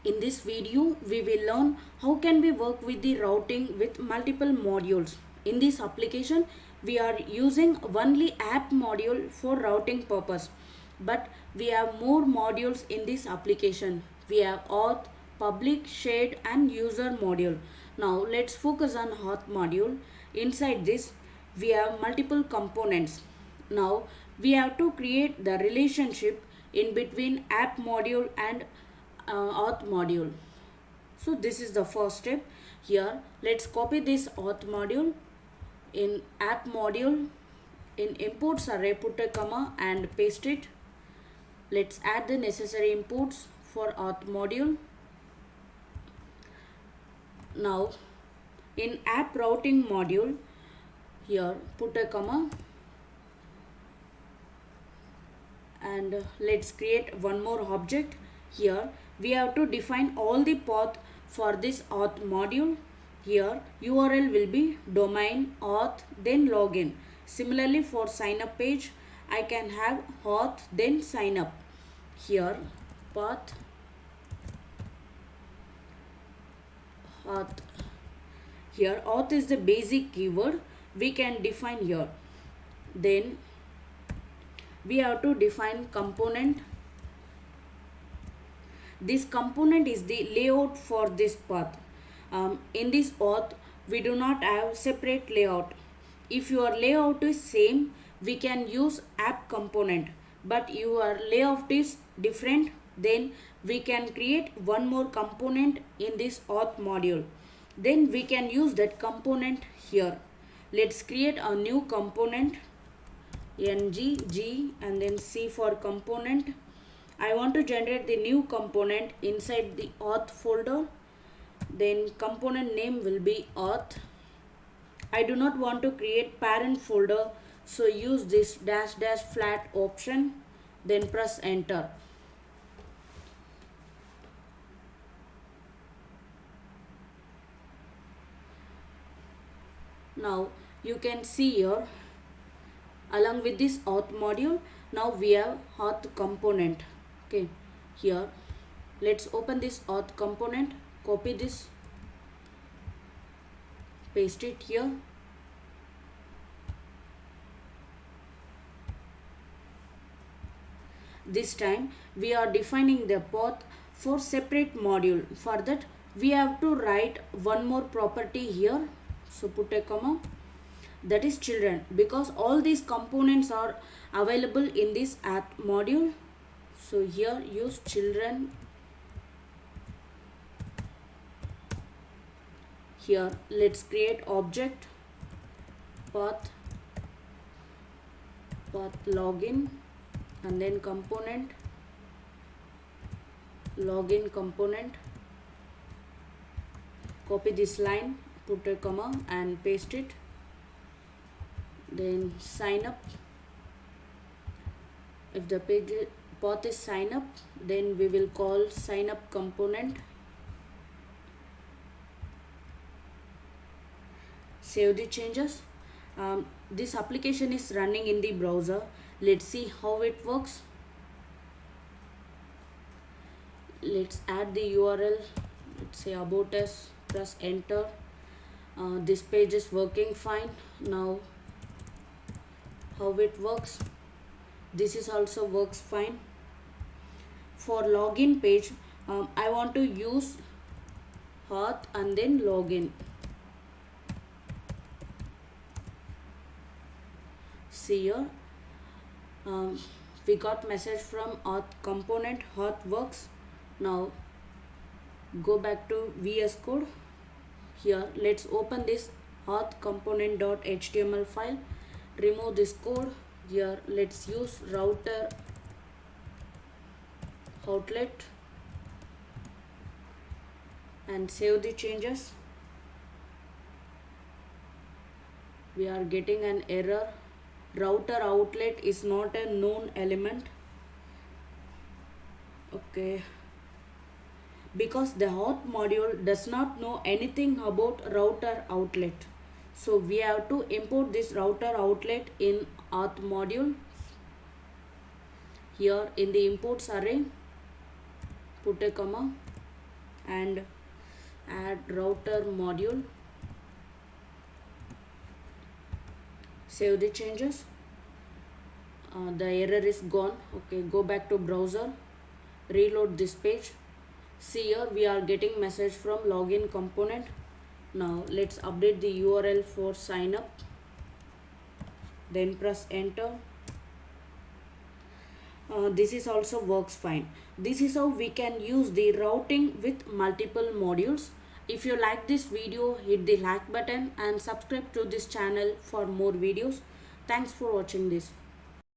In this video, we will learn how can we work with the routing with multiple modules. In this application, we are using only app module for routing purpose, but we have more modules in this application. We have auth, public, shared and user module. Now let's focus on auth module. Inside this, we have multiple components. Now we have to create the relationship in between app module and auth module. So this is the first step. Here let's copy this auth module in app module. In imports array, put a comma and paste it. Let's add the necessary inputs for auth module. Now in app routing module, here put a comma and let's create one more object. Here we have to define all the path for this auth module. Here URL will be domain, auth, then login. Similarly for sign up page, I can have auth then sign up. Here path auth. Here auth is the basic keyword we can define here. Then we have to define component. This component is the layout for this path. In this auth, we do not have separate layout. If your layout is same, we can use app component, but your layout is different, then we can create one more component in this auth module. Then we can use that component here. Let's create a new component, ng and then C for component. I want to generate the new component inside the auth folder. Then component name will be auth. I do not want to create parent folder, so use this -- flat option, then press enter. Now you can see here, along with this auth module, now we have auth component. Okay, here let's open this auth component, copy this, paste it here. This time we are defining the path for separate module. For that we have to write one more property here, so put a comma, that is children, because all these components are available in this app module. So here use children. Here let's create object path login and then component login component. Copy this line, put a comma and paste it. Then sign up. If the page path is sign up, then we will call sign up component. Save the changes. This application is running in the browser. Let's see how it works. Let's add the URL. Let's say about us, press enter. This page is working fine. Now how it works, this is also works fine. For login page, I want to use auth and then login. See here, we got message from auth component, auth works. Now go back to VS Code. Here let's open this auth component.html file, remove this code. Here let's use router outlet and save the changes. We are getting an error, router outlet is not a known element. Okay, because the auth module does not know anything about router outlet, so we have to import this router outlet in auth module. Here in the imports array, put a comma and add router module. Save the changes. The error is gone. Okay, go back to browser, reload this page. See here we are getting message from login component. Now let's update the URL for sign up, then press enter. This is also works fine. This is how we can use the routing with multiple modules. If you like this video, hit the like button and subscribe to this channel for more videos. Thanks for watching this.